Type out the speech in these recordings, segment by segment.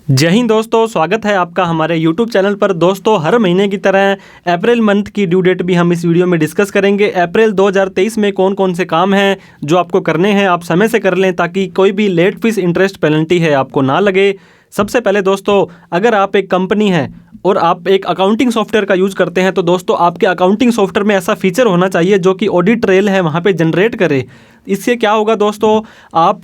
जय हिंद दोस्तों, स्वागत है आपका हमारे YouTube चैनल पर। दोस्तों, हर महीने की तरह अप्रैल मंथ की ड्यू डेट भी हम इस वीडियो में डिस्कस करेंगे। अप्रैल 2023 में कौन कौन से काम हैं जो आपको करने हैं, आप समय से कर लें ताकि कोई भी लेट फीस इंटरेस्ट पेनल्टी है आपको ना लगे। सबसे पहले दोस्तों, अगर आप एक कंपनी है और आप एक अकाउंटिंग सॉफ्टवेयर का यूज़ करते हैं तो दोस्तों आपके अकाउंटिंग सॉफ्टवेयर में ऐसा फीचर होना चाहिए जो कि ऑडिट ट्रेल है वहाँ पे जनरेट करे। इससे क्या होगा दोस्तों, आप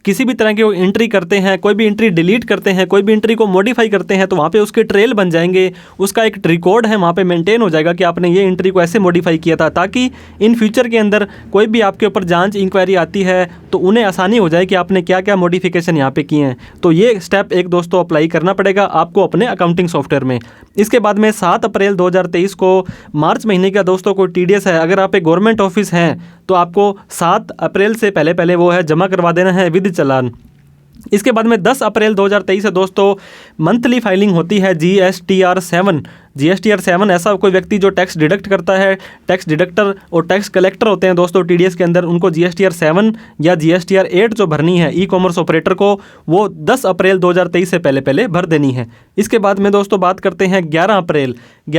किसी भी तरह की एंट्री करते हैं, कोई भी एंट्री डिलीट करते हैं, कोई भी एंट्री को मॉडिफाई करते हैं तो वहाँ पे उसके ट्रेल बन जाएंगे। उसका एक रिकॉर्ड है वहाँ पे मेंटेन हो जाएगा कि आपने ये एंट्री को ऐसे मॉडिफाई किया था, ताकि इन फ्यूचर के अंदर कोई भी आपके ऊपर जांच इंक्वायरी आती है तो उन्हें आसानी हो जाए कि आपने क्या क्या मॉडिफिकेशन यहाँ पे किए हैं। तो ये स्टेप एक दोस्तों अप्लाई करना पड़ेगा आपको अपने अकाउंटिंग सॉफ्टवेयर में। इसके बाद में 7 अप्रैल 2023 को मार्च महीने का दोस्तों कोई TDS है, अगर आप एक गवर्नमेंट ऑफिस हैं तो आपको 7 अप्रैल से पहले पहले वो है जमा करवा देना है विद चालान। इसके बाद में 10 अप्रैल 2023 से दोस्तों मंथली फाइलिंग होती है GSTR 7। GSTR 7 ऐसा कोई व्यक्ति जो टैक्स डिडक्ट करता है, टैक्स डिडक्टर और टैक्स कलेक्टर होते हैं दोस्तों TDS के अंदर, उनको GSTR 7 या GSTR 8 जो भरनी है ई कॉमर्स ऑपरेटर को, वो 10 अप्रैल 2023 से पहले पहले भर देनी है। इसके बाद में दोस्तों बात करते हैं 11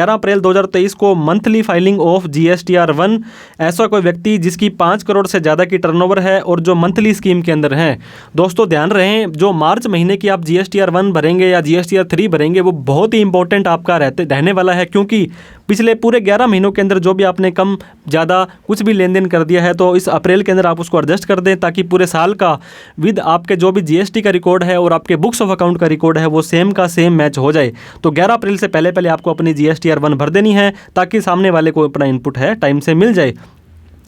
अप्रैल 2023 को मंथली फाइलिंग ऑफ GSTR 1। ऐसा कोई व्यक्ति जिसकी 5 करोड़ से ज़्यादा की टर्नओवर है और जो मंथली स्कीम के अंदर है। दोस्तों ध्यान रहें, जो मार्च महीने की आप GSTR 1 भरेंगे या GSTR 3 भरेंगे वो बहुत ही इंपॉर्टेंट आपका रहने वाला है, क्योंकि पिछले पूरे 11 महीनों के अंदर जो भी आपने कम ज़्यादा कुछ भी लेन देन कर दिया है तो इस अप्रैल के अंदर आप उसको एडजस्ट कर दें, ताकि पूरे साल का विद आपके जो भी GST का रिकॉर्ड है और आपके बुक्स ऑफ अकाउंट का रिकॉर्ड है वो सेम का सेम मैच हो जाए। तो 11 अप्रैल से पहले पहले आपको अपनी GSTR 1 भर देनी है ताकि सामने वाले को अपना इनपुट है टाइम से मिल जाए।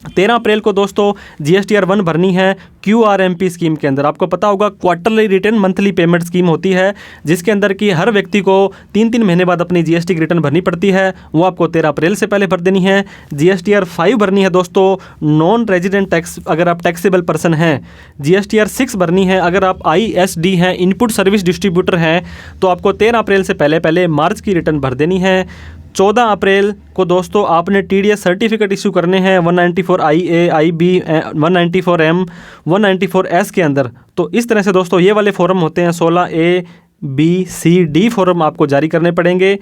13 अप्रैल को दोस्तों GSTR 1 भरनी है QRMP स्कीम के अंदर। आपको पता होगा quarterly return monthly payment scheme होती है, जिसके अंदर की हर व्यक्ति को 3-3 महीने बाद अपनी GST की रिटर्न भरनी पड़ती है। वो आपको 13 अप्रैल से पहले भर देनी है। GSTR 5 भरनी है दोस्तों नॉन रेजिडेंट टैक्स, अगर आप टैक्सेबल पर्सन हैं। GSTR 6 भरनी है अगर आप ISD हैं, इनपुट सर्विस डिस्ट्रीब्यूटर हैं, तो आपको 13 अप्रैल से पहले पहले मार्च की रिटर्न भर देनी है। 14 अप्रैल को दोस्तों आपने TDS सर्टिफिकेट इशू करने हैं 194IA, IB, 194M, 194S के अंदर। तो इस तरह से दोस्तों ये वाले फॉर्म होते हैं, 16A, B, C, D form आपको जारी करने पड़ेंगे।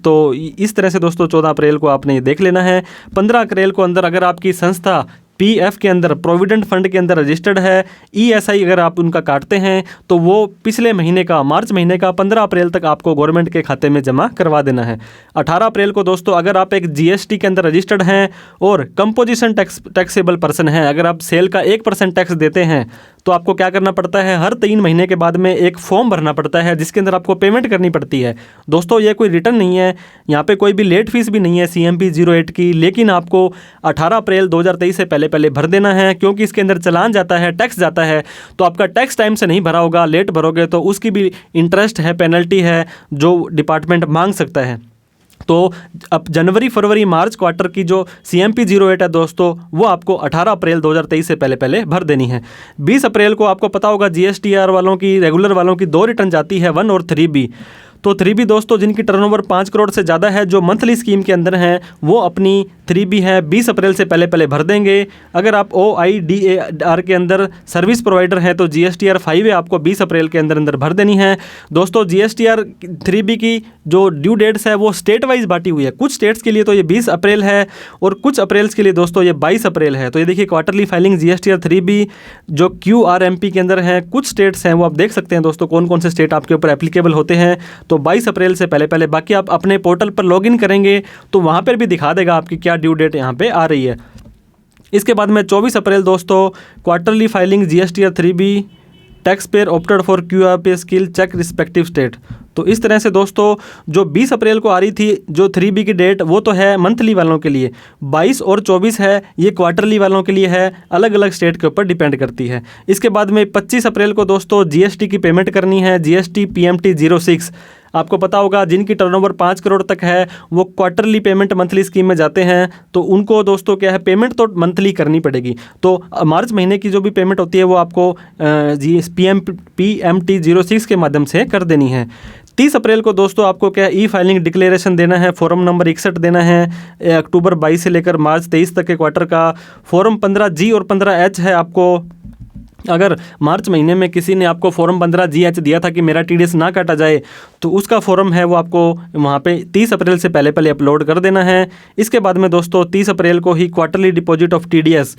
तो इस तरह से दोस्तों 14 अप्रैल को आपने ये देख लेना है। 15 अप्रैल को अंदर अगर आपकी संस्था PF के अंदर प्रोविडेंट फंड के अंदर रजिस्टर्ड है, ESI अगर आप उनका काटते हैं तो वो पिछले महीने का मार्च महीने का 15 अप्रैल तक आपको गवर्नमेंट के खाते में जमा करवा देना है। 18 अप्रैल को दोस्तों अगर आप एक GST के अंदर रजिस्टर्ड हैं और कंपोजिशन टैक्सेबल पर्सन हैं, अगर आप सेल का 1% टैक्स देते हैं तो आपको क्या करना पड़ता है, हर 3 महीने के बाद में एक फॉर्म भरना पड़ता है जिसके अंदर आपको पेमेंट करनी पड़ती है। दोस्तों ये कोई रिटर्न नहीं है, यहाँ पे कोई भी लेट फीस भी नहीं है CMP 08 की, लेकिन आपको 18 अप्रैल 2023 से पहले भर देना है, क्योंकि इसके अंदर चालान जाता है, टैक्स जाता है। तो आपका टैक्स टाइम से नहीं भरा होगा, लेट भरोगे तो उसकी भी इंटरेस्ट है, पेनल्टी है जो डिपार्टमेंट मांग सकता है। तो अब जनवरी फरवरी मार्च क्वार्टर की जो CMP 08 है दोस्तों, वो आपको 18 अप्रैल 2023 से पहले पहले भर देनी है। 20 अप्रैल को आपको पता होगा GSTR वालों की, रेगुलर वालों की 2 रिटर्न जाती है, 1 और 3B। तो 3B दोस्तों जिनकी टर्नओवर 5 करोड़ से ज़्यादा है, जो मंथली स्कीम के अंदर हैं, वो अपनी 3B है 20 अप्रैल से पहले पहले भर देंगे। अगर आप OIDAR के अंदर सर्विस प्रोवाइडर हैं तो GSTR 5 है आपको 20 अप्रैल के अंदर अंदर भर देनी है। दोस्तों GSTR 3B की जो ड्यू डेट्स है वो स्टेट वाइज बांटी हुई है। कुछ स्टेट्स के लिए तो ये 20 अप्रैल है और कुछ अप्रैल्स के लिए दोस्तों ये 22 अप्रैल है। तो ये देखिए क्वार्टरली फाइलिंग GSTR 3B जो QRMP के अंदर है, कुछ स्टेट्स हैं वो आप देख सकते हैं दोस्तों कौन कौन से स्टेट आपके ऊपर एप्लीकेबल होते हैं। तो 22 अप्रैल से पहले पहले, बाकी आप अपने पोर्टल पर लॉगिन करेंगे तो वहाँ पर भी दिखा देगा आपकी क्या ड्यू डेट यहाँ पे आ रही है। इसके बाद में 24 अप्रैल दोस्तों quarterly filing GSTR 3B, tax payer opted for QRP skill check respective state. तो इस तरह से दोस्तों जो 20 अप्रैल को आ रही थी जो 3B की डेट, वो तो है मंथली वालों के लिए, 22 और 24 है ये क्वार्टरली वालों के लिए है, अलग अलग स्टेट के ऊपर डिपेंड करती है। इसके बाद में 25 अप्रैल को दोस्तों GST की पेमेंट करनी है, GST PMT 06। आपको पता होगा जिनकी टर्नओवर 5 करोड़ तक है वो क्वार्टरली पेमेंट मंथली स्कीम में जाते हैं, तो उनको दोस्तों क्या है, पेमेंट तो मंथली करनी पड़ेगी। तो मार्च महीने की जो भी पेमेंट होती है वो आपको PMT 06 के माध्यम से कर देनी है। 30 अप्रैल को दोस्तों आपको क्या ई फाइलिंग डिक्लेरेशन देना है, फॉर्म नंबर 61 देना है। अक्टूबर 22 से लेकर मार्च 23 तक के क्वार्टर का फॉर्म 15G और 15H है आपको अगर मार्च महीने में किसी ने आपको फॉर्म 15GH दिया था कि मेरा TDS ना काटा जाए, तो उसका फॉर्म है वो आपको वहाँ पे 30 अप्रैल से पहले पहले अपलोड कर देना है। इसके बाद में दोस्तों 30 अप्रैल को ही क्वार्टरली डिपॉजिट ऑफ TDS,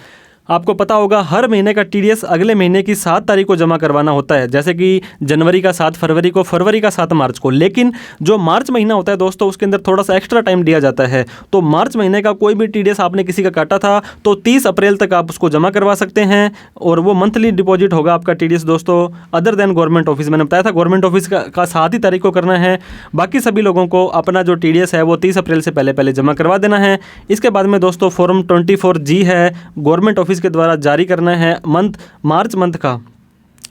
आपको पता होगा हर महीने का TDS अगले महीने की 7 तारीख को जमा करवाना होता है, जैसे कि जनवरी का 7 फरवरी को, फरवरी का 7 मार्च को। लेकिन जो मार्च महीना होता है दोस्तों, उसके अंदर थोड़ा सा एक्स्ट्रा टाइम दिया जाता है। तो मार्च महीने का कोई भी TDS आपने किसी का काटा था तो 30 अप्रैल तक आप उसको जमा करवा सकते हैं, और वो मंथली डिपॉजिट होगा आपका TDS दोस्तों, अदर देन गवर्नमेंट ऑफिस। मैंने बताया था गवर्नमेंट ऑफिस का 7 ही तारीख को करना है। बाकी सभी लोगों को अपना जो TDS है वो 30 अप्रैल से पहले पहले जमा करवा देना है। इसके बाद में दोस्तों फॉर्म 24G है, गवर्नमेंट ऑफिस के द्वारा जारी करना है मार्च मंथ का,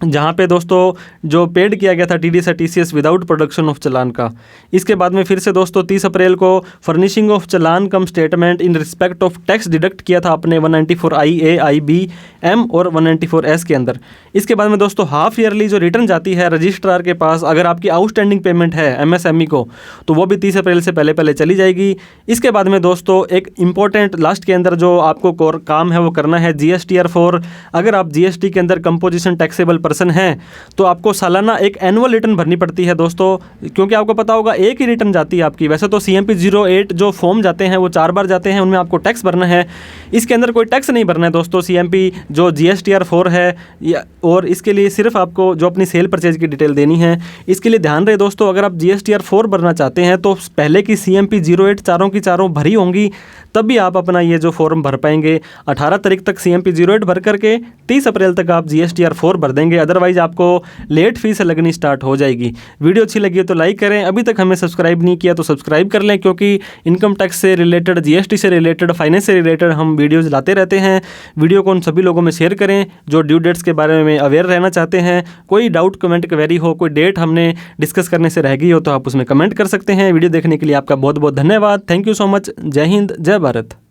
जहाँ पे दोस्तों जो पेड किया गया था TDS TCS without production of चालान का। इसके बाद में फिर से दोस्तों 30 अप्रैल को furnishing of challan come statement in respect of tax deduct किया था आपने 194IA IB M और 194S के अंदर। इसके बाद में दोस्तों हाफ ईयरली जो रिटर्न जाती है रजिस्ट्रार के पास, अगर आपकी आउटस्टैंडिंग पेमेंट है MSME को, तो वो भी 30 अप्रैल से पहले पहले चली जाएगी। इसके बाद में दोस्तों एक इंपॉर्टेंट लास्ट के अंदर जो आपको काम है वो करना है GSTR 4। अगर आप GST के अंदर कंपोजिशन टैक्सेबल पर्सन है तो आपको सालाना एक एनुअल रिटर्न भरनी पड़ती है दोस्तों, क्योंकि आपको पता होगा एक ही रिटर्न जाती है आपकी। वैसे तो CMP 08 जो फॉर्म जाते हैं वो 4 बार जाते हैं, उनमें आपको टैक्स भरना है। इसके अंदर कोई टैक्स नहीं भरना है दोस्तों, CMP जो GSTR 4 है और इसके लिए सिर्फ आपको जो अपनी सेल परचेज की डिटेल देनी है। इसके लिए ध्यान रहे दोस्तों, अगर आप GSTR 4 भरना चाहते हैं तो पहले की CMP 08 चारों की चारों भरी होंगी, तभी आप अपना ये जो फॉर्म भर पाएंगे। 18 तारीख तक CMP 08 भर करके 30 अप्रैल तक आप GSTR 4 भर देंगे, अदरवाइज आपको लेट फीस लगनी स्टार्ट हो जाएगी। वीडियो अच्छी लगी है तो लाइक करें, अभी तक हमें सब्सक्राइब नहीं किया तो सब्सक्राइब कर लें, क्योंकि इनकम टैक्स से रिलेटेड, GST से रिलेटेड, फाइनेंस से रिलेटेड हम वीडियोज़ लाते रहते हैं। वीडियो को उन सभी लोगों में शेयर करें जो ड्यू डेट्स के बारे में अवेयर रहना चाहते हैं। कोई डाउट कमेंट क्वेरी हो, कोई डेट हमने डिस्कस करने से रह गई हो तो आप उसमें कमेंट कर सकते हैं। वीडियो देखने के लिए आपका बहुत बहुत धन्यवाद। Thank you so much. जय हिंद, जय भारत।